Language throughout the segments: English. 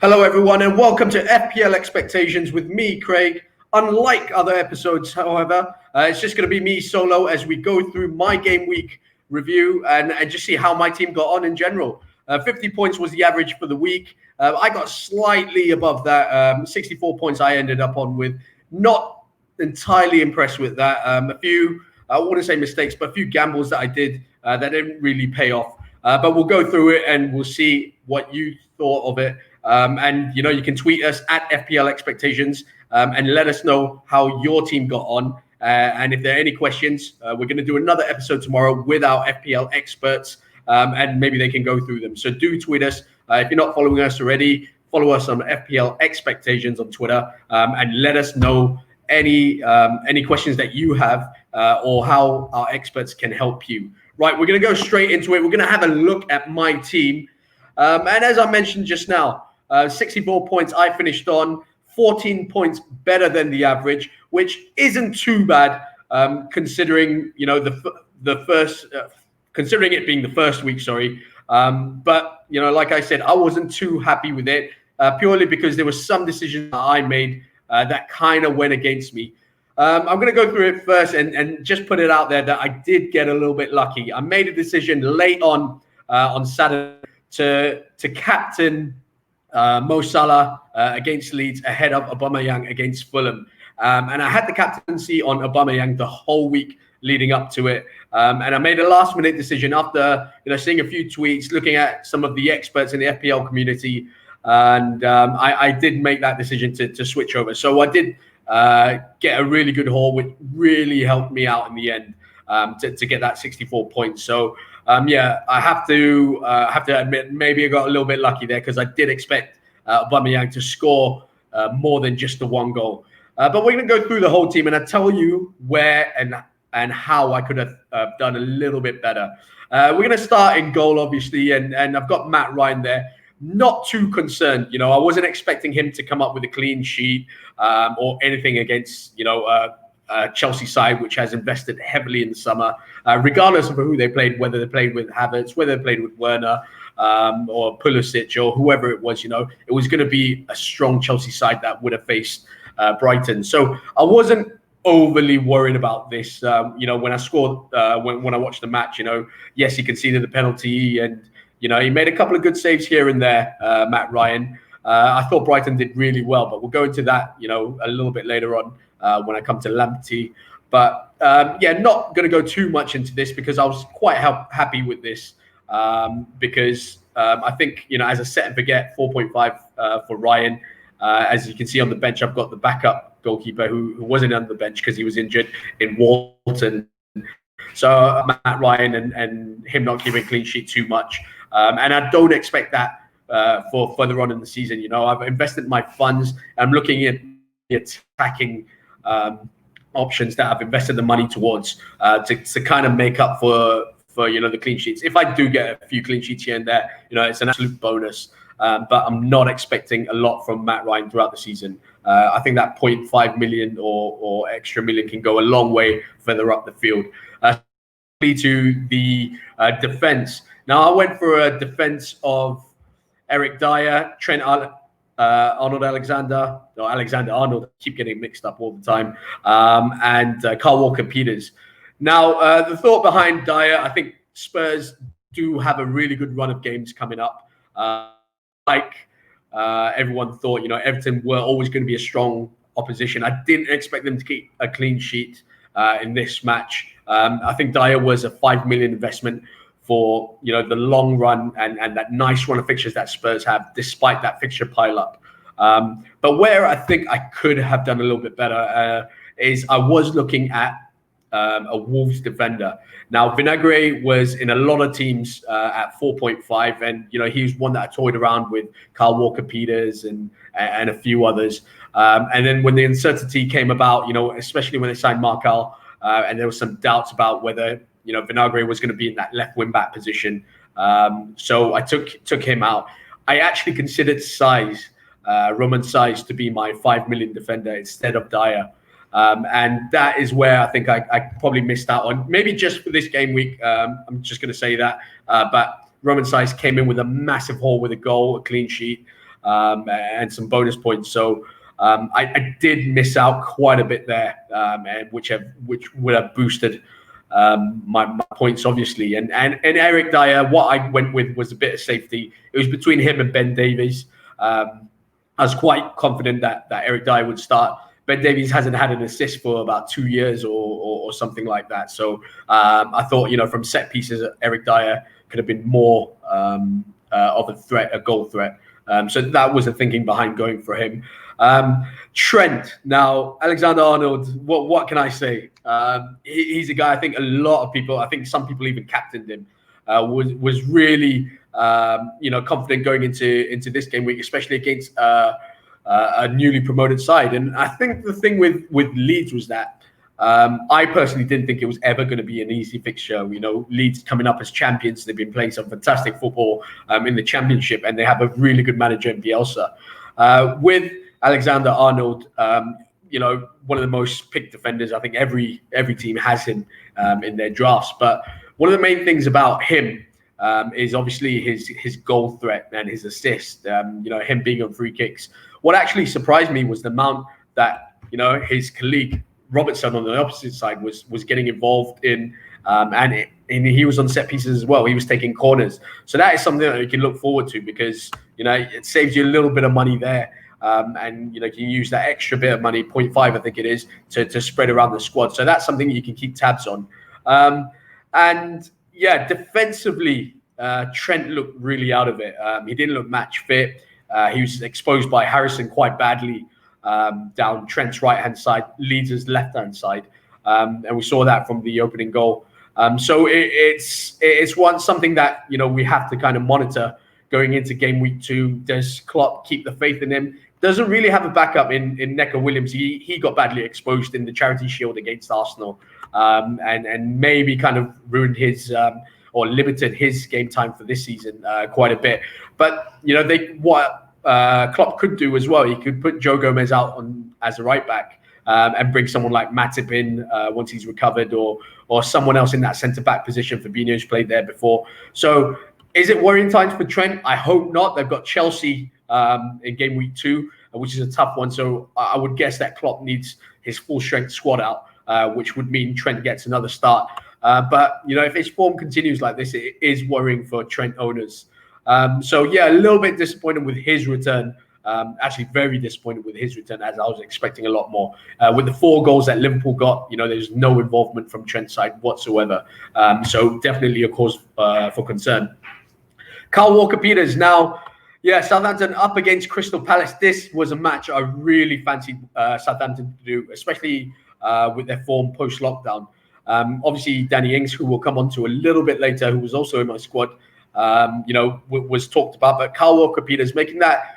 Hello, everyone, and welcome to FPL Expectations with me, Craig. Unlike other episodes, however, it's just going to be me solo as we go through my game week review and just see how my team got on in general. 50 points was the average for the week. I got slightly above that. 64 points I ended up on with. Not entirely impressed with that. A few, I wouldn't say mistakes, but a few gambles that I did that didn't really pay off. But we'll go through it and we'll see what you thought of it. And you can tweet us at FPL Expectations and let us know how your team got on. And if there are any questions, we're going to do another episode tomorrow with our FPL experts, and maybe they can go through them. So do tweet us. If you're not following us already, follow us on FPL Expectations on Twitter, and let us know any questions that you have or how our experts can help you. Right, we're going to go straight into it. We're going to have a look at my team. And as I mentioned just now, 64 points I finished on, 14 points better than the average, which isn't too bad, considering the first, considering it being the first week. Sorry, but like I said, I wasn't too happy with it, purely because there were some decisions that I made that kind of went against me. I'm going to go through it first and just put it out there that I did get a little bit lucky. I made a decision late on Saturday to captain Mo Salah against Leeds ahead of Aubameyang against Fulham. And I had the captaincy on Aubameyang the whole week leading up to it. And I made a last-minute decision after seeing a few tweets, looking at some of the experts in the FPL community, and I did make that decision to switch over. So I did get a really good haul, which really helped me out in the end to get that 64 points. So I have to admit, maybe I got a little bit lucky there because I did expect Aubameyang to score more than just the one goal. But we're going to go through the whole team, and I tell you where and how I could have done a little bit better. We're going to start in goal, obviously, and I've got Matt Ryan there. Not too concerned. I wasn't expecting him to come up with a clean sheet or anything against Chelsea side, which has invested heavily in the summer, regardless of who they played, whether they played with Havertz, whether they played with Werner or Pulisic or whoever it was. It was going to be a strong Chelsea side that would have faced Brighton. So I wasn't overly worried about this. When I scored, when I watched the match, yes, he conceded the penalty and he made a couple of good saves here and there, Matt Ryan. I thought Brighton did really well, but we'll go into that, a little bit later on when I come to Lamptey. But not going to go too much into this because I was quite happy with this because I think, as a set and forget, 4.5 for Ryan. As you can see on the bench, I've got the backup goalkeeper who wasn't on the bench because he was injured in Walton. So Matt Ryan and him not keeping a clean sheet too much. And I don't expect that for further on in the season. I've invested my funds. I'm looking at the attacking options that I've invested the money towards to kind of make up for the clean sheets. If I do get a few clean sheets here and there, it's an absolute bonus. But I'm not expecting a lot from Matt Ryan throughout the season. I think that 0.5 million or extra million can go a long way further up the field. To the defense. Now, I went for a defense of Eric Dyer, Trent Alexander Arnold, keep getting mixed up all the time, and Kyle Walker-Peters. Now, the thought behind Dyer, I think Spurs do have a really good run of games coming up. Everyone thought, Everton were always going to be a strong opposition. I didn't expect them to keep a clean sheet in this match. I think Dyer was a 5 million investment for the long run and that nice run of fixtures that Spurs have, despite that fixture pile up. But where I think I could have done a little bit better is I was looking at a Wolves defender. Now, Vinagre was in a lot of teams at 4.5, and he was one that I toyed around with Kyle Walker-Peters and a few others. And then when the uncertainty came about, especially when they signed Marcal, and there was some doubts about whether Vinagre was going to be in that left wing back position. So I took him out. I actually considered Roman Size to be my 5 million defender instead of Dyer. And that is where I think I probably missed out on. Maybe just for this game week, I'm just going to say that. But Roman Size came in with a massive haul with a goal, a clean sheet. and some bonus points. So I did miss out quite a bit there, and which would have boosted my points, obviously. And Eric Dyer, what I went with was a bit of safety. It was between him and Ben Davies. I was quite confident that Eric Dyer would start. Ben Davies hasn't had an assist for about 2 years or something like that. So I thought, from set pieces, Eric Dyer could have been more of a threat, a goal threat. So that was the thinking behind going for him. Trent. Now, Alexander-Arnold, what can I say? He's a guy, I think a lot of people, I think some people even captained him, was really, confident going into this game week, especially against a newly promoted side. And I think the thing with Leeds was that I personally didn't think it was ever going to be an easy fixture. Leeds coming up as champions. They've been playing some fantastic football in the Championship, and they have a really good manager in Bielsa. With Alexander-Arnold, one of the most picked defenders. I think every team has him in their drafts. But one of the main things about him is obviously his goal threat and his assist. Him being on free kicks. What actually surprised me was the amount that his colleague Robertson on the opposite side was getting involved in, and he was on set pieces as well. He was taking corners, so that is something that you can look forward to because it saves you a little bit of money there. And you can use that extra bit of money, 0.5 I think it is, to spread around the squad. So that's something you can keep tabs on. And yeah, defensively, Trent looked really out of it. He didn't look match fit. He was exposed by Harrison quite badly down Trent's right-hand side, Leeds' left-hand side. And we saw that from the opening goal. So it's something that we have to kind of monitor going into game week 2. Does Klopp keep the faith in him? Doesn't really have a backup in Neco Williams. He got badly exposed in the Charity Shield against Arsenal, and maybe kind of ruined his or limited his game time for this season quite a bit. But what Klopp could do as well, he could put Joe Gomez out as a right back and bring someone like Matip in once he's recovered, or someone else in that centre back position. Fabinho's played there before. So is it worrying times for Trent? I hope not. They've got Chelsea in game week 2, which is a tough one. So I would guess that Klopp needs his full strength squad out, which would mean Trent gets another start. But if his form continues like this, it is worrying for Trent owners. So yeah, a little bit disappointed with his return. Actually, very disappointed with his return, as I was expecting a lot more. With the 4 goals that Liverpool got, there's no involvement from Trent's side whatsoever. So definitely a cause for concern. Kyle Walker-Peters now. Yeah, Southampton up against Crystal Palace. This was a match I really fancied Southampton to do, especially with their form post-lockdown. Obviously, Danny Ings, who we'll come on to a little bit later, who was also in my squad, was talked about. But Kyle Walker-Peters making that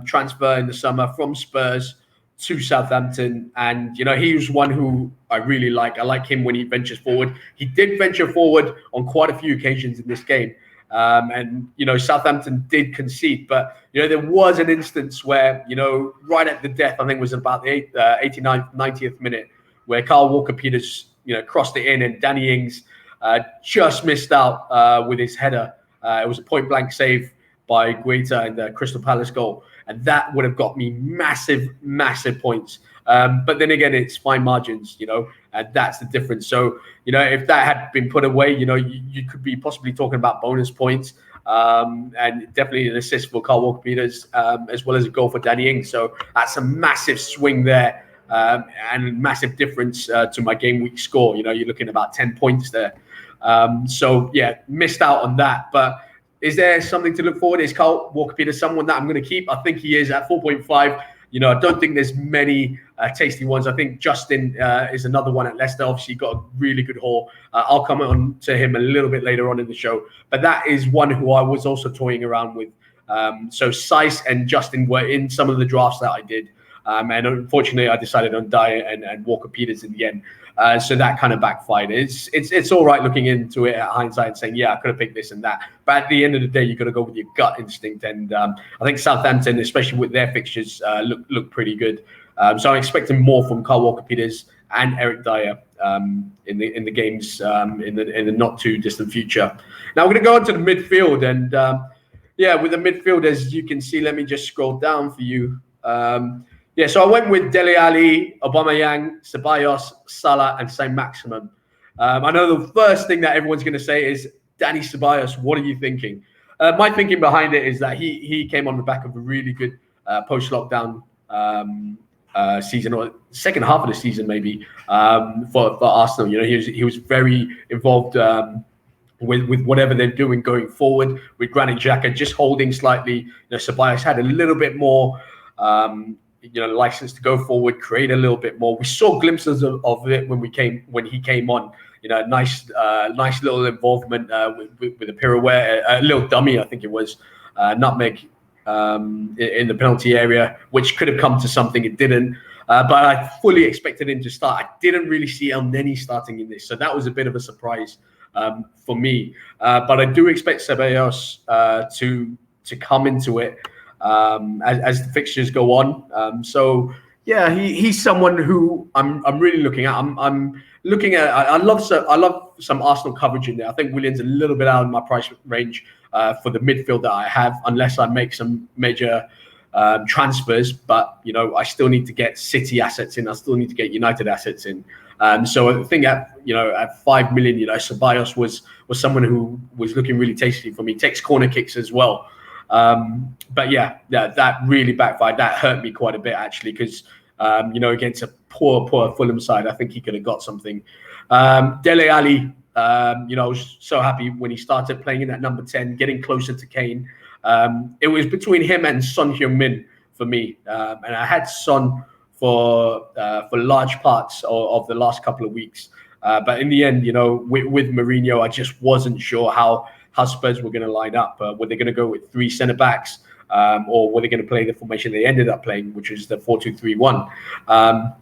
transfer in the summer from Spurs to Southampton. And, he was one who I really like. I like him when he ventures forward. He did venture forward on quite a few occasions in this game. And Southampton did concede, but there was an instance where right at the death, I think it was about the 89th, 90th minute, where Kyle Walker-Peters crossed it in, and Danny Ings just missed out with his header. It was a point blank save by Guaita in the Crystal Palace goal, and that would have got me massive points. But then again, it's fine margins, and that's the difference. So, if that had been put away, you could be possibly talking about bonus points, and definitely an assist for Kyle Walker-Peters, as well as a goal for Danny Ings. So that's a massive swing there, and a massive difference to my game week score. You're looking at about 10 points there. So yeah, missed out on that. But is there something to look forward? Is Kyle Walker-Peters someone that I'm going to keep? I think he is at 4.5. I don't think there's many tasty ones. I think Justin is another one at Leicester. Obviously, got a really good haul. I'll come on to him a little bit later on in the show. But that is one who I was also toying around with. So Seiss and Justin were in some of the drafts that I did. And unfortunately, I decided on Dyer and Walker-Peters in the end. So that kind of backfired. It's all right looking into it at hindsight and saying, yeah, I could have picked this and that. But at the end of the day, you've got to go with your gut instinct. And I think Southampton, especially with their fixtures, look pretty good. So I'm expecting more from Kyle Walker-Peters and Eric Dyer in the games in the not too distant future. Now we're going to go on to the midfield, and yeah, with the midfielders, you can see, let me just scroll down for you. Yeah, so I went with Dele Alli, Aubameyang, Ceballos, Salah, and Saint-Maximin. I know the first thing that everyone's going to say is, Danny Ceballos, what are you thinking? My thinking behind it is that he came on the back of a really good post-lockdown season, or second half of the season maybe, for Arsenal. You know, he was very involved with whatever they're doing going forward, with Granit Xhaka just holding slightly. You know, Ceballos had a little bit more license to go forward, create a little bit more. We saw glimpses of it when he came on. You know, nice little involvement with a pirouette, a little dummy, I think it was, nutmeg in the penalty area, which could have come to something. It didn't. But I fully expected him to start. I didn't really see El Neni starting in this, so that was a bit of a surprise for me. But I do expect Ceballos to come into it as the fixtures go on. So yeah, he's someone who I'm really looking at. I'm looking at. I love some Arsenal coverage in there. I think Willian's a little bit out of my price range for the midfield that I have, unless I make some major transfers. But you know, I still need to get City assets in. I still need to get United assets in. So I think at 5 million, you know, Ceballos was someone who was looking really tasty for me. Takes corner kicks as well. But yeah, that really backfired. That hurt me quite a bit actually, because against a poor Fulham side, I think he could have got something. Dele Alli, I was so happy when he started playing in that number 10, getting closer to Kane. It was between him and Son Heung-min for me, and I had Son for large parts of the last couple of weeks. But in the end, with Mourinho, I just wasn't sure how Spurs were going to line up. Were they going to go with 3 centre backs, or were they going to play the formation they ended up playing, which is the 4-2-3-1?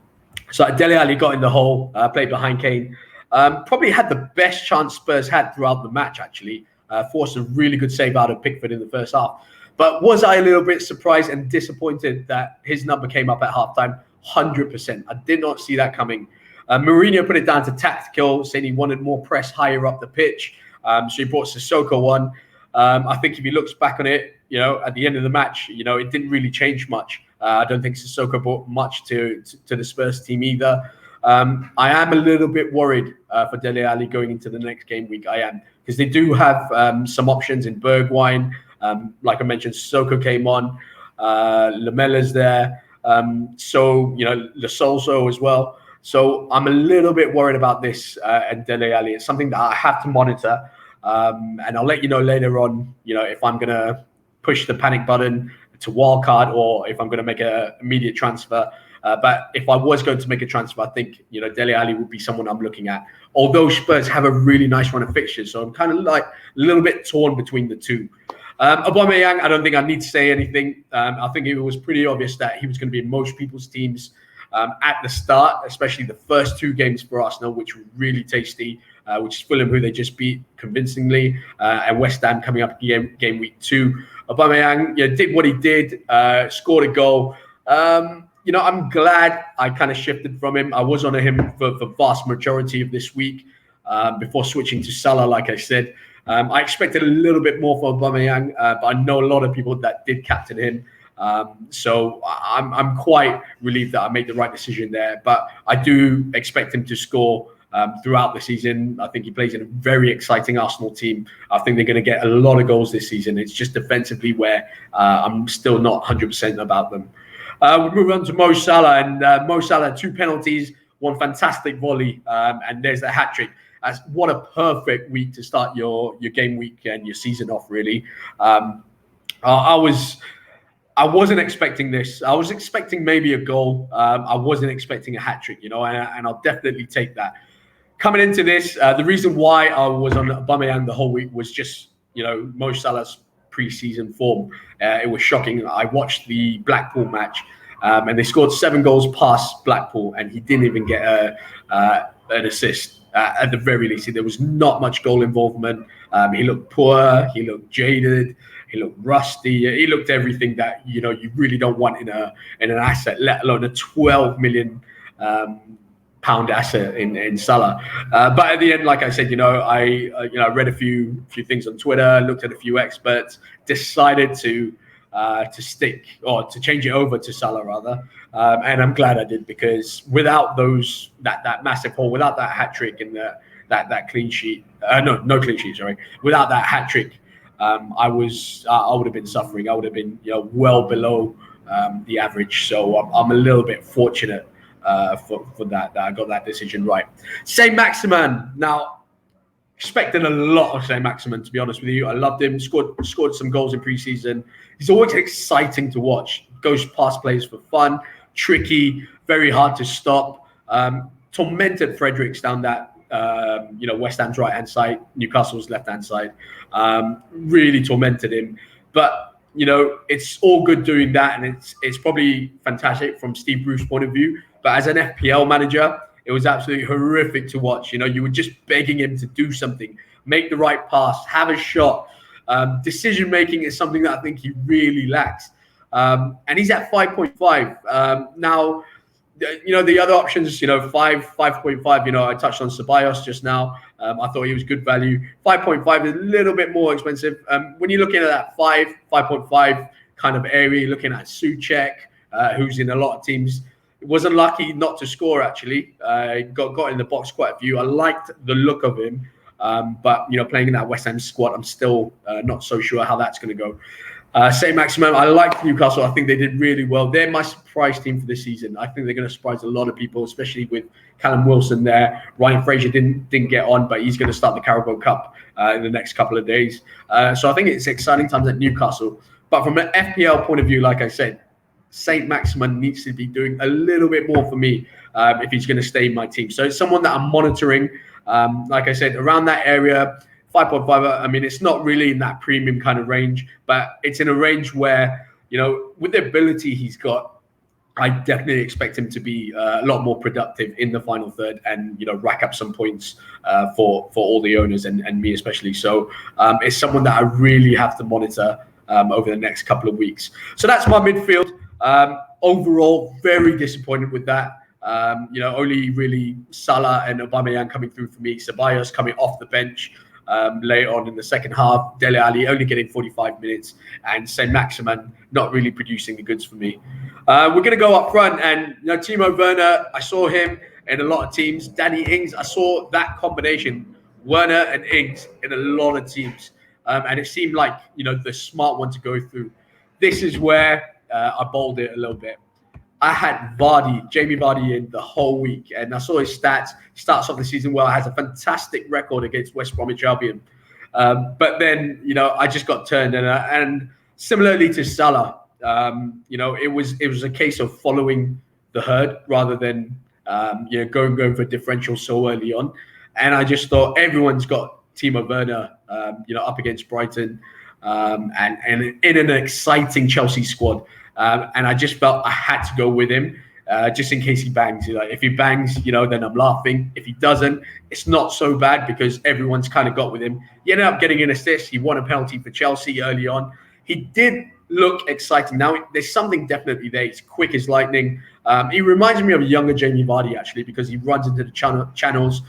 So Dele Alli got in the hole, played behind Kane. Probably had the best chance Spurs had throughout the match, actually. Forced a really good save out of Pickford in the first half. But was I a little bit surprised and disappointed that his number came up at halftime? 100%. I did not see that coming. Mourinho put it down to tactical, saying he wanted more press higher up the pitch. So he brought Sissoko on. I think if he looks back on it, at the end of the match, it didn't really change much. I don't think Sissoko brought much to the Spurs team either. I am a little bit worried for Dele Alli going into the next game week. I am, because they do have some options in Bergwijn. Like I mentioned, Sissoko came on. Lamella's there. Lo Celso as well. So I'm a little bit worried about this and Dele Alli. It's something that I have to monitor. And I'll let you know later on, if I'm going to push the panic button to wildcard or if I'm going to make an immediate transfer. But if I was going to make a transfer, I think, Dele Alli would be someone I'm looking at. Although Spurs have a really nice run of fixtures. So I'm kind of like a little bit torn between the two. Aubameyang, I don't think I need to say anything. I think it was pretty obvious that he was going to be in most people's teams at the start, especially the first 2 games for Arsenal, which were really tasty, which is Fulham, who they just beat convincingly, and West Ham coming up game week 2. Aubameyang did what he did, scored a goal. I'm glad I kind of shifted from him. I was on him for the vast majority of this week before switching to Salah, like I said. I expected a little bit more for Aubameyang, but I know a lot of people that did captain him. So I'm quite relieved that I made the right decision there. But I do expect him to score throughout the season. I think he plays in a very exciting Arsenal team. I think they're going to get a lot of goals this season. It's just defensively where I'm still not 100% about them. We move on to Mo Salah, and Mo Salah, 2 penalties, 1 fantastic volley, and there's a hat-trick. What a perfect week to start your game week and your season off, really. I wasn't expecting this. I was expecting maybe a goal. I wasn't expecting a hat-trick, and I'll definitely take that. Coming into this, the reason why I was on Aubameyang the whole week was just, Mo Salah's pre-season form. It was shocking. I watched the Blackpool match, and they scored 7 goals past Blackpool, and he didn't even get an assist. At the very least, there was not much goal involvement. He looked poor. He looked jaded. He looked rusty. He looked everything that you really don't want in an asset, let alone a 12 million pound asset in Salah. But at the end, like I said, I read a few things on Twitter, looked at a few experts, decided to stick or to change it over to Salah rather. And I'm glad I did, because without that massive haul, without that hat trick and that clean sheet, no clean sheet, sorry, without that hat trick, I would have been suffering. I would have been well below the average. So I'm a little bit fortunate for that I got that decision right. Saint Maximin. Now, expecting a lot of Saint Maximin, to be honest with you. I loved him. Scored some goals in preseason. He's always exciting to watch. Goes past players for fun. Tricky. Very hard to stop. Tormented Fredericks down that West Ham's right hand side, Newcastle's left hand side. Really tormented him. But it's all good doing that, and it's probably fantastic from Steve Bruce's point of view. But as an FPL manager, it was absolutely horrific to watch. You were just begging him to do something, make the right pass, have a shot. Decision making is something that I think he really lacks. And he's at 5.5. Now, the other options, 5.5, I touched on Ceballos just now. I thought he was good value. 5.5 is a little bit more expensive. When you're looking at that 5.5 kind of area, you're looking at Souček, who's in a lot of teams. Was unlucky not to score, actually. Got in the box quite a few. I liked the look of him. But, playing in that West Ham squad, I'm still not so sure how that's going to go. Saint Maximin, I like Newcastle. I think they did really well. They're my surprise team for this season. I think they're going to surprise a lot of people, especially with Callum Wilson there. Ryan Fraser didn't get on, but he's going to start the Carabao Cup in the next couple of days. So I think it's exciting times at Newcastle. But from an FPL point of view, like I said, Saint Maximin needs to be doing a little bit more for me if he's going to stay in my team. So it's someone that I'm monitoring. Like I said, around that area, 5.5. I mean, it's not really in that premium kind of range, but it's in a range where, with the ability he's got, I definitely expect him to be a lot more productive in the final third and, rack up some points for all the owners and me especially. So it's someone that I really have to monitor over the next couple of weeks. So that's my midfield. Overall, very disappointed with that. Only really Salah and Aubameyang coming through for me. Ceballos coming off the bench later on in the second half. Dele Alli only getting 45 minutes, and Saint Maximin not really producing the goods for me. We're going to go up front, and Timo Werner, I saw him in a lot of teams. Danny Ings, I saw that combination, Werner and Ings, in a lot of teams, and it seemed like the smart one to go through. This is where I bowled it a little bit. I had Jamie Vardy in the whole week, and I saw his stats. He starts off the season well, has a fantastic record against West Bromwich Albion. But then, I just got turned, and similarly to Salah, it was a case of following the herd rather than going for differential so early on. And I just thought everyone's got Timo Werner, up against Brighton, and in an exciting Chelsea squad. And I just felt I had to go with him just in case he bangs. If he bangs, then I'm laughing. If he doesn't, it's not so bad because everyone's kind of got with him. He ended up getting an assist. He won a penalty for Chelsea early on. He did look exciting. Now, there's something definitely there. He's quick as lightning. He reminds me of a younger Jamie Vardy, actually, because he runs into the channels.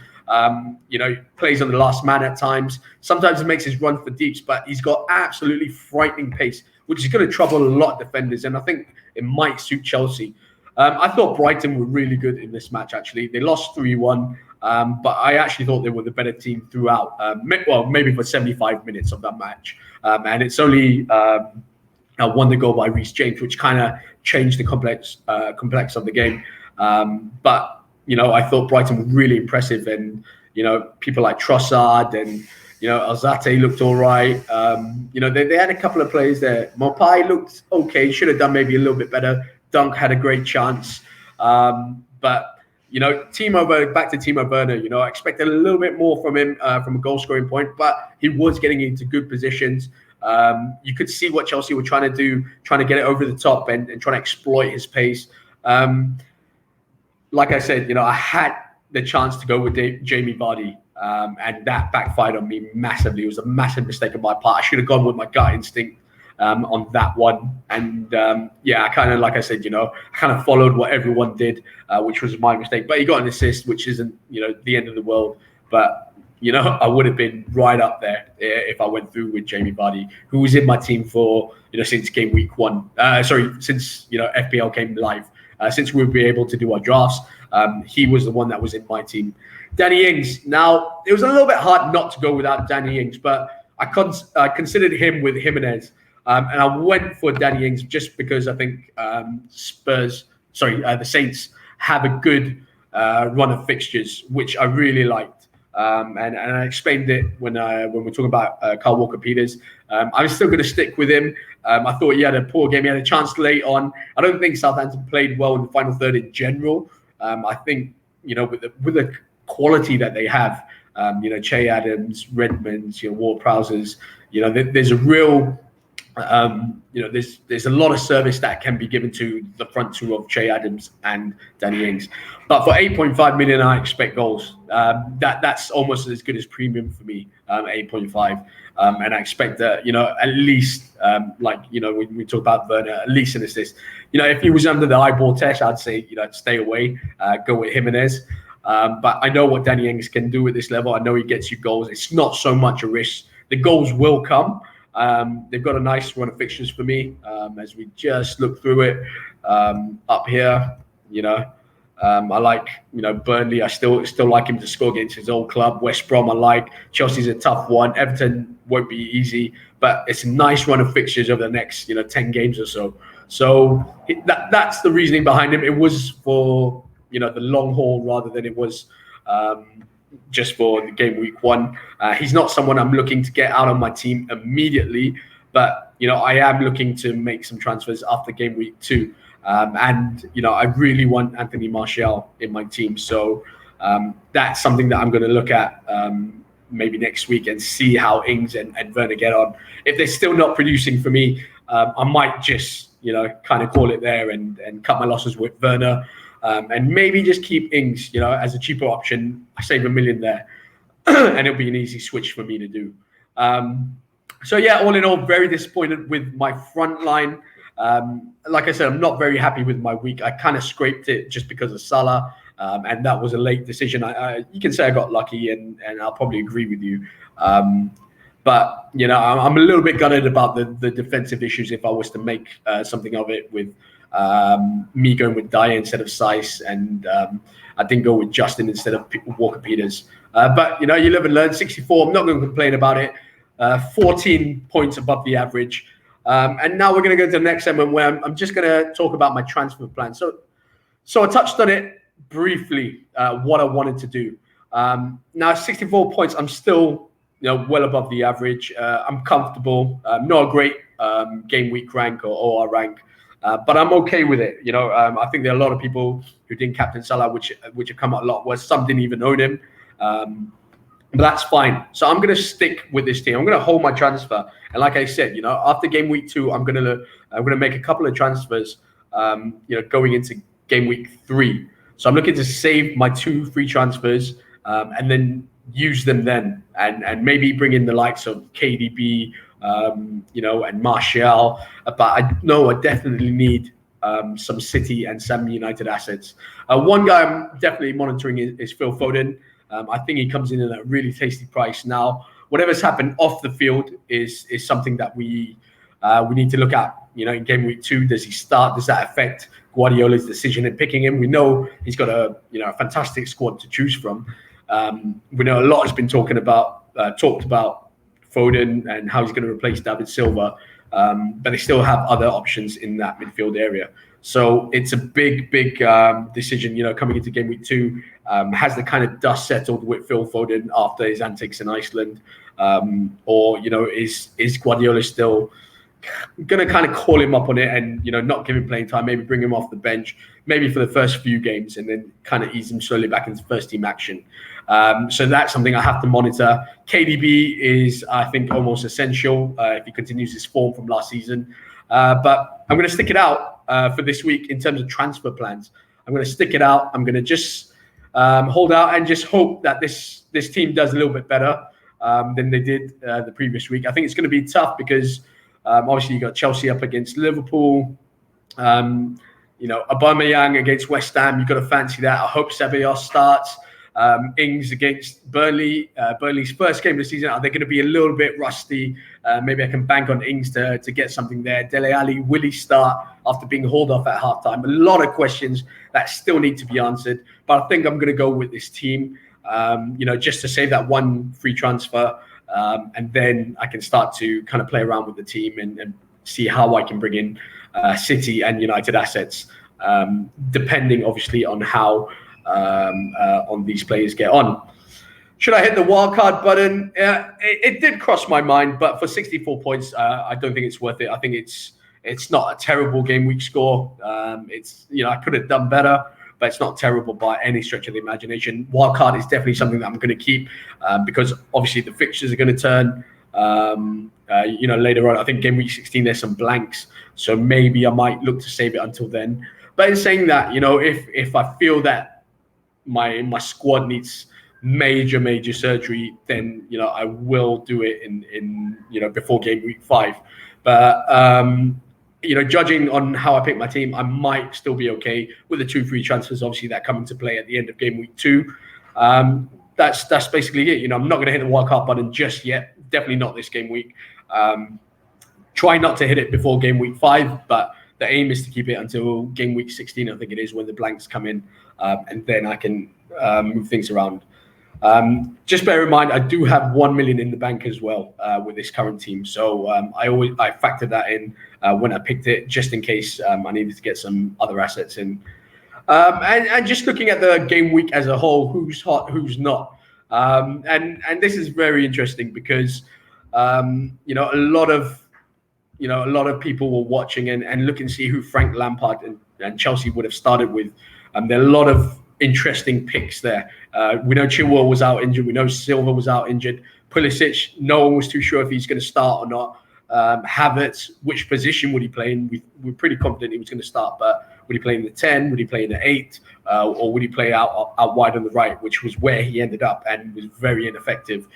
Plays on the last man at times. Sometimes he makes his run for deeps, but he's got absolutely frightening pace, which is going to trouble a lot of defenders, and I think it might suit Chelsea. I thought Brighton were really good in this match, actually. They lost 3-1, but I actually thought they were the better team throughout. Maybe for 75 minutes of that match. And it's only won the goal by Reece James, which kind of changed the complex of the game. But I thought Brighton were really impressive, and people like Trossard and Alzate looked all right. They had a couple of players there. Mopai looked okay. Should have done maybe a little bit better. Dunk had a great chance. But Timo Werner, back to Timo Werner, I expected a little bit more from him from a goal scoring point, but he was getting into good positions. You could see what Chelsea were trying to do, trying to get it over the top and trying to exploit his pace. Like I said, I had the chance to go with Jamie Vardy. And that backfired on me massively. It was a massive mistake on my part. I should have gone with my gut instinct on that one. And I kind of, like I said, I kind of followed what everyone did, which was my mistake. But he got an assist, which isn't, the end of the world. But, I would have been right up there if I went through with Jamie Vardy, who was in my team for, since game week 1. Since, FPL came live. Since we would be able to do our drafts, he was the one that was in my team. Danny Ings. Now, it was a little bit hard not to go without Danny Ings, but I considered him with Jimenez. And I went for Danny Ings just because I think the Saints have a good run of fixtures, which I really liked. And I explained it when we're talking about Kyle Walker-Peters. I'm still going to stick with him. I thought he had a poor game. He had a chance late on. I don't think Southampton played well in the final third in general. I think, with the quality that they have, Che Adams, Redmond, Ward-Prowsers, there's a real... there's a lot of service that can be given to the front two of Che Adams and Danny Ings. But for 8.5 million, I expect goals. That's almost as good as premium for me, 8.5. And I expect that, at least, when we talk about Werner, at least an assist. If he was under the eyeball test, I'd say, stay away, go with Jimenez. But I know what Danny Ings can do at this level. I know he gets you goals. It's not so much a risk. The goals will come. They've got a nice run of fixtures for me as we just look through it up here. I like Burnley. I still like him to score against his old club. West Brom I like. Chelsea's a tough one. Everton won't be easy, but it's a nice run of fixtures over the next 10 games or so. So that's the reasoning behind him. It was for the long haul rather than it was just for the game week 1. He's not someone I'm looking to get out of my team immediately, but I am looking to make some transfers after game week 2. And I really want Anthony Martial in my team, so that's something that I'm going to look at maybe next week and see how Ings and Werner get on. If they're still not producing for me, I might just kind of call it there and cut my losses with Werner. And maybe just keep Ings, as a cheaper option. I save $1 million there, and it'll be an easy switch for me to do. All in all, very disappointed with my front line. Like I said, I'm not very happy with my week. I kind of scraped it just because of Salah, and that was a late decision. You can say I got lucky, and I'll probably agree with you. But I'm a little bit gutted about the defensive issues if I was to make something of it with me going with Dyer instead of Seiss, and I didn't go with Justin instead of Walker-Peters. But you live and learn. 64. I'm not going to complain about it. 14 points above the average. And now we're going to go to the next segment where I'm just going to talk about my transfer plan. So I touched on it briefly, what I wanted to do. Now 64 points. I'm still well above the average. I'm comfortable. Not a great game week rank or OR rank. But I'm okay with it. I think there are a lot of people who didn't captain Salah, which have come out a lot worse. Some didn't even own him. But that's fine. So I'm going to stick with this team. I'm going to hold my transfer. And like I said, after game week 2, I'm going to make a couple of transfers, going into game week 3. So I'm looking to save my 2 free transfers and then use them then, and maybe bring in the likes of KDB, and Martial. But I know I definitely need some City and some United assets. One guy I'm definitely monitoring is Phil Foden. I think he comes in at a really tasty price. Now, whatever's happened off the field is something that we need to look at. In game week 2, does he start? Does that affect Guardiola's decision in picking him? We know he's got a fantastic squad to choose from. We know a lot has been talked about Foden and how he's going to replace David Silva, but they still have other options in that midfield area. So it's a big decision, coming into game week 2. Has the kind of dust settled with Phil Foden after his antics in Iceland? Or is Guardiola still going to kind of call him up on it and, not give him playing time, maybe bring him off the bench, maybe for the first few games, and then kind of ease him slowly back into first team action. So that's something I have to monitor. KDB is, I think, almost essential if he continues his form from last season. But I'm going to stick it out for this week in terms of transfer plans. I'm going to stick it out. I'm going to just hold out and just hope that this team does a little bit better than they did the previous week. I think it's going to be tough because Obviously, you got Chelsea up against Liverpool. Aubameyang against West Ham. You've got to fancy that. I hope Ceballos starts. Ings against Burnley. Burnley's first game of the season. Are they going to be a little bit rusty? Maybe I can bank on Ings to get something there. Dele Alli, will he start after being hauled off at halftime? A lot of questions that still need to be answered. But I think I'm going to go with this team, just to save that one free transfer. And then I can start to kind of play around with the team and see how I can bring in City and United assets, depending obviously on how on these players get on. Should I hit the wildcard button? It did cross my mind, but for 64 points, I don't think it's worth it. I think it's not a terrible game week score. I could have done better, but it's not terrible by any stretch of the imagination. Wildcard is definitely something that I'm going to keep because obviously the fixtures are going to turn. Later on, I think game week 16 there's some blanks, so maybe I might look to save it until then. But in saying that, if I feel that my squad needs major surgery, then I will do it in before game week 5. But judging on how I pick my team, I might still be okay with the 2 free transfers, obviously, that come into play at the end of game week 2. That's basically it. I'm not going to hit the wildcard button just yet. Definitely not this game week. Try not to hit it before game week 5, but the aim is to keep it until game week 16, I think it is, when the blanks come in, and then I can move things around. Just bear in mind, I do have 1 million in the bank as well with this current team. So I factored that in when I picked it, just in case I needed to get some other assets in. And just looking at the game week as a whole, who's hot, who's not. And this is very interesting because a lot of people were watching and looking to see who Frank Lampard and Chelsea would have started with. There are a lot of interesting picks there. We know Chilwell was out injured. We know Silva was out injured. Pulisic, no one was too sure if he's going to start or not. Havertz, which position would he play in? We're pretty confident he was going to start, but would he play in the 10? Would he play in the 8? Or would he play out wide on the right, which was where he ended up and was very ineffective.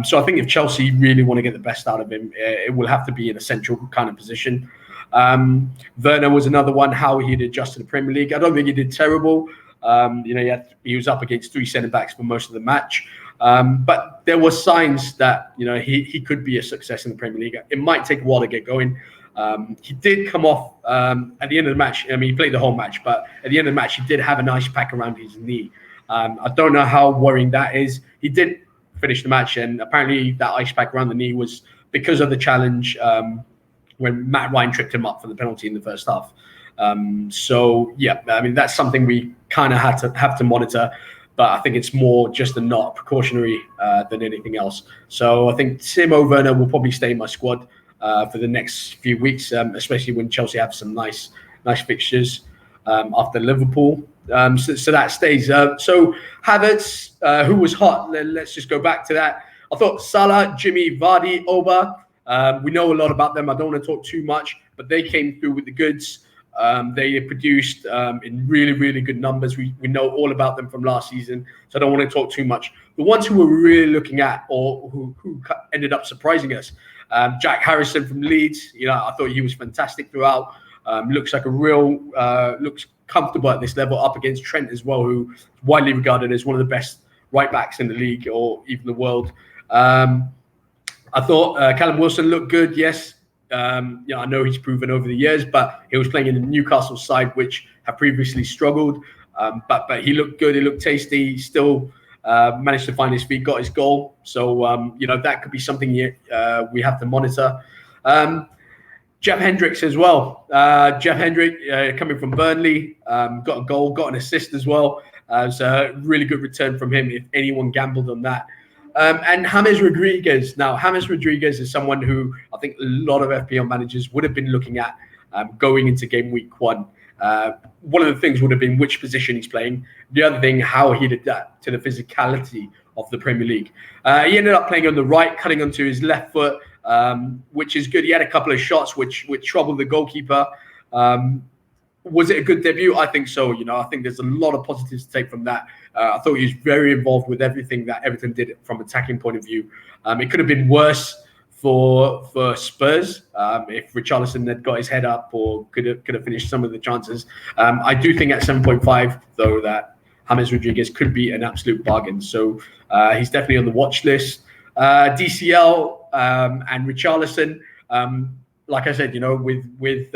So I think if Chelsea really want to get the best out of him, it will have to be in a central kind of position. Werner was another one, how he'd adjust to the Premier League. I don't think he did terrible. He was up against 3 centre-backs for most of the match. But there were signs that, he could be a success in the Premier League. It might take a while to get going. He did come off at the end of the match. He played the whole match, but at the end of the match, he did have an ice pack around his knee. I don't know how worrying that is. He did finish the match, and apparently that ice pack around the knee was because of the challenge when Matt Ryan tripped him up for the penalty in the first half. That's something we kind of have to monitor. But I think it's more just not precautionary than anything else. So I think Timo Werner will probably stay in my squad for the next few weeks, especially when Chelsea have some nice fixtures after Liverpool. So that stays. So Havertz, who was hot, let's just go back to that. I thought Salah, Jimmy, Vardy, Oba, we know a lot about them. I don't want to talk too much, but they came through with the goods. They produced in really good numbers. We know all about them from last season, so I don't want to talk too much. The ones who we're really looking at, or who ended up surprising us, Jack Harrison from Leeds. I thought he was fantastic throughout. Looks like looks comfortable at this level, up against Trent as well, who is widely regarded as one of the best right backs in the league or even the world. I thought Callum Wilson looked good. Yes. I know he's proven over the years, but he was playing in the Newcastle side, which have previously struggled. But he looked good. He looked tasty. He still managed to find his feet, got his goal. So, that could be something we have to monitor. Jeff Hendricks as well. Jeff Hendrick coming from Burnley, got a goal, got an assist as well. It's a really good return from him if anyone gambled on that. And James Rodriguez. Now, James Rodriguez is someone who I think a lot of FPL managers would have been looking at going into game week 1. One of the things would have been which position he's playing. The other thing, how he'd adapt to the physicality of the Premier League. He ended up playing on the right, cutting onto his left foot, which is good. He had a couple of shots which troubled the goalkeeper. Was it a good debut? I think so. I think there's a lot of positives to take from that. I thought he was very involved with everything that Everton did from attacking point of view. It could have been worse for Spurs. If Richarlison had got his head up or could have finished some of the chances. I do think at 7.5 though that James Rodriguez could be an absolute bargain. So he's definitely on the watch list. DCL and Richarlison. Like I said, with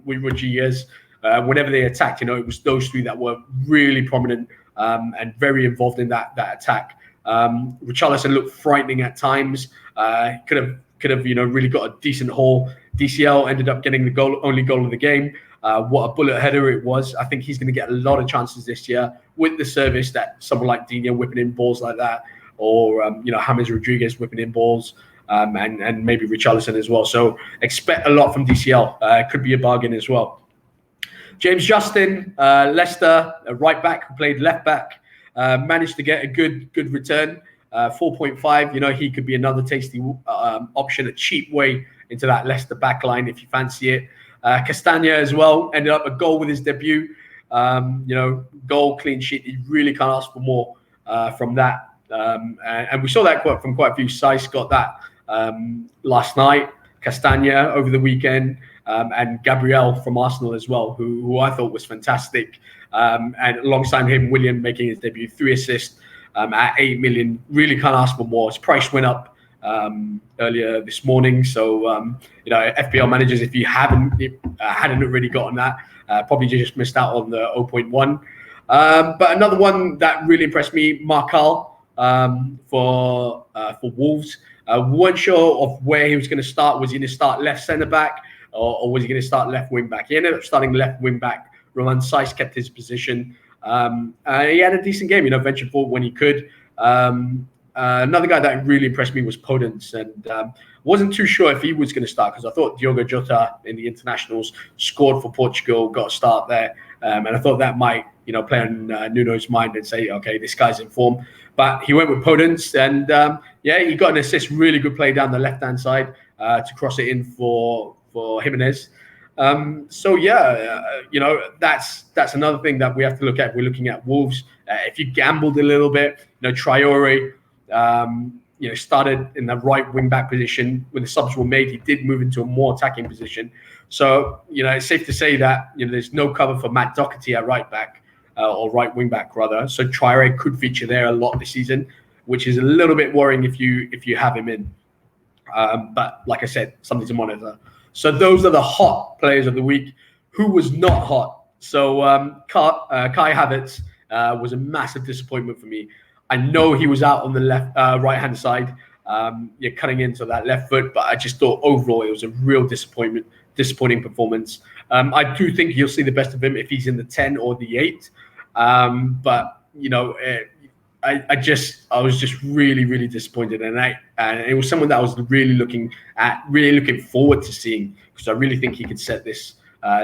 Rodriguez, whenever they attacked, it was those three that were really prominent and very involved in that attack. Richarlison looked frightening at times. Could have really got a decent haul. DCL ended up getting the only goal of the game. What a bullet header it was. I think he's going to get a lot of chances this year with the service that someone like Dina whipping in balls like that, or James Rodriguez whipping in balls, and maybe Richarlison as well. So expect a lot from DCL. Could be a bargain as well. James Justin, Leicester, a right back who played left back, managed to get a good return. 4.5. He could be another tasty option, a cheap way into that Leicester back line if you fancy it. Castagna as well ended up a goal with his debut. Goal, clean sheet. He really can't ask for more from that. And we saw that from quite a few. Saiss got that last night. Castagna over the weekend, and Gabriel from Arsenal as well, who I thought was fantastic. And alongside him, Willian making his debut, 3 assists at 8 million. Really can't ask for more. His price went up earlier this morning. So, FPL managers, if you hadn't already gotten that, probably just missed out on the 0.1. But another one that really impressed me, Markal for Wolves. Weren't sure of where he was going to start. Was he going to start left centre back or was he going to start left wing back? He ended up starting left wing back. Roman Saiss kept his position. He had a decent game, ventured forward when he could. Another guy that really impressed me was Podence, and wasn't too sure if he was going to start because I thought Diogo Jota in the internationals scored for Portugal, got a start there, and I thought that might play on Nuno's mind and say, okay, this guy's in form. But he went with Podence, and he got an assist, really good play down the left-hand side to cross it in for Jimenez. That's another thing that we have to look at. We're looking at Wolves. If you gambled a little bit, Traore, started in the right wing back position. When the subs were made, he did move into a more attacking position. So, it's safe to say that, there's no cover for Matt Doherty at right back, or right wing back rather. So Traore could feature there a lot this season, which is a little bit worrying if you have him in. But like I said, something to monitor. So those are the hot players of the week. Who was not hot? So Kai Havertz was a massive disappointment for me. I know he was out on the right-hand side. You're cutting into that left foot, but I just thought overall it was a real disappointing performance. I do think you'll see the best of him if he's in the 10 or the 8. But I was just really, really disappointed, and it was someone that I was really looking forward to seeing, because I really think he could set this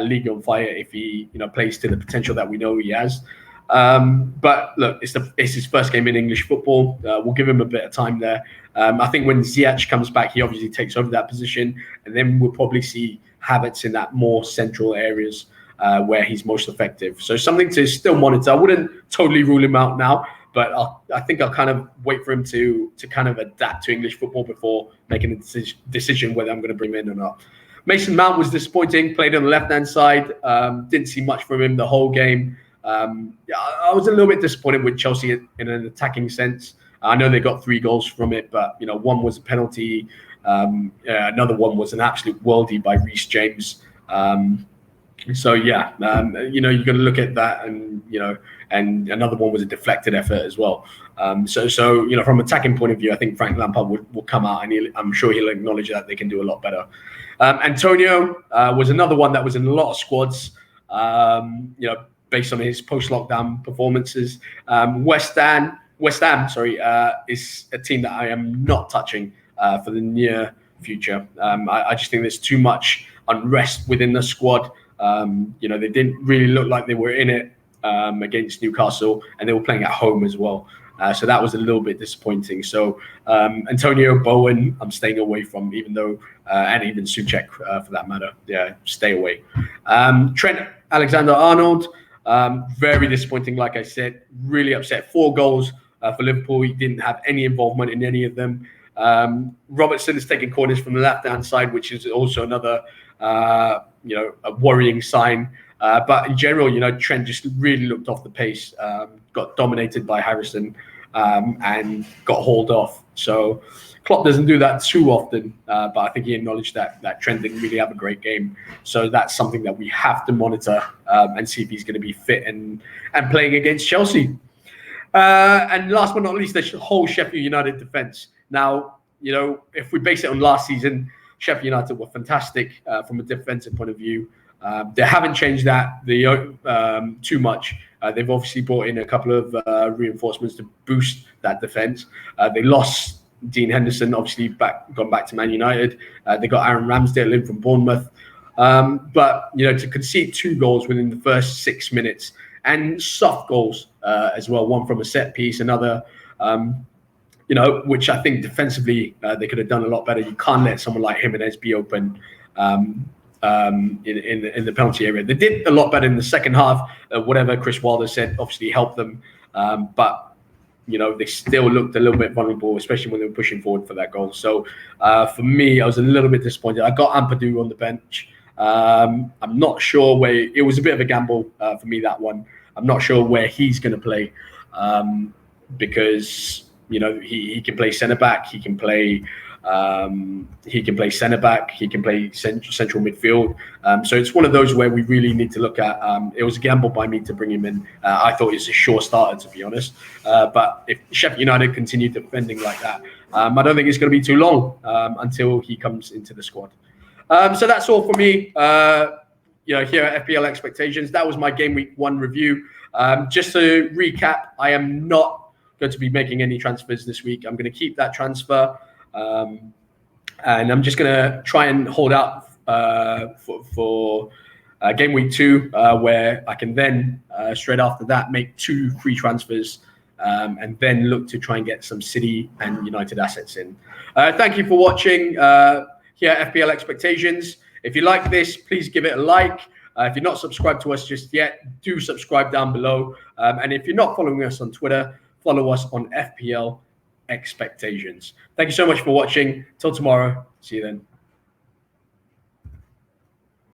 league on fire if he plays to the potential that we know he has. But look, it's his first game in English football. We'll give him a bit of time there. I think when Ziyech comes back, he obviously takes over that position, and then we'll probably see Havertz in that more central areas where he's most effective. So something to still monitor. I wouldn't totally rule him out now, but I think I'll kind of wait for him to kind of adapt to English football before making a decision whether I'm going to bring him in or not. Mason Mount was disappointing. Played on the left-hand side. Didn't see much from him the whole game. I was a little bit disappointed with Chelsea in an attacking sense. I know they got 3 goals from it, but one was a penalty. Another one was an absolute worldie by Reece James. You're going to look at that, and another one was a deflected effort as well. From an attacking point of view, I think Frank Lampard will come out, and I'm sure he'll acknowledge that they can do a lot better. Antonio was another one that was in a lot of squads. Based on his post-lockdown performances. West Ham, is a team that I am not touching for the near future. I just think there's too much unrest within the squad. They didn't really look like they were in it against Newcastle, and they were playing at home as well. So that was a little bit disappointing. So Antonio, Bowen, I'm staying away from, even though, and even Souček for that matter. Yeah, stay away. Trent Alexander-Arnold, very disappointing, like I said. Really upset. 4 goals for Liverpool. He didn't have any involvement in any of them. Robertson is taking corners from the left-hand side, which is also another, a worrying sign. But in general, Trent just really looked off the pace, got dominated by Harrison, and got hauled off. So Klopp doesn't do that too often, but I think he acknowledged that Trent didn't really have a great game. So that's something that we have to monitor and see if he's going to be fit and playing against Chelsea. And last but not least, the whole Sheffield United defence. Now, if we base it on last season, Sheffield United were fantastic from a defensive point of view. They haven't changed that too much. They've obviously brought in a couple of reinforcements to boost that defence. They lost Dean Henderson, obviously gone back to Man United. They got Aaron Ramsdale in from Bournemouth. But, to concede 2 goals within the first 6 minutes and soft goals as well, one from a set piece, another, which I think defensively they could have done a lot better. You can't let someone like Jimenez be open in the penalty area. They did a lot better in the second half. Whatever Chris Wilder said obviously helped them. But they still looked a little bit vulnerable, especially when they were pushing forward for that goal. So for me, I was a little bit disappointed. I got Ampadu on the bench. I'm not sure where it was a bit of a gamble for me, that one. I'm not sure where he's going to play because he can play centre back, he can play centre back, he can play central midfield. So it's one of those where we really need to look at. It was a gamble by me to bring him in. I thought he was a sure starter, to be honest. But if Sheffield United continue defending like that, I don't think it's going to be too long until he comes into the squad. So that's all for me. Here at FPL Expectations, that was my game week 1 review. Just to recap, I am not going to be making any transfers this week. I'm going to keep that transfer. And I'm just going to try and hold out for game week 2, where I can then, straight after that, make 2 free transfers and then look to try and get some City and United assets in. Thank you for watching here at FPL Expectations. If you like this, please give it a like. If you're not subscribed to us just yet, do subscribe down below. And if you're not following us on Twitter, follow us on FPL Expectations. Thank you so much for watching. Till tomorrow. See you then.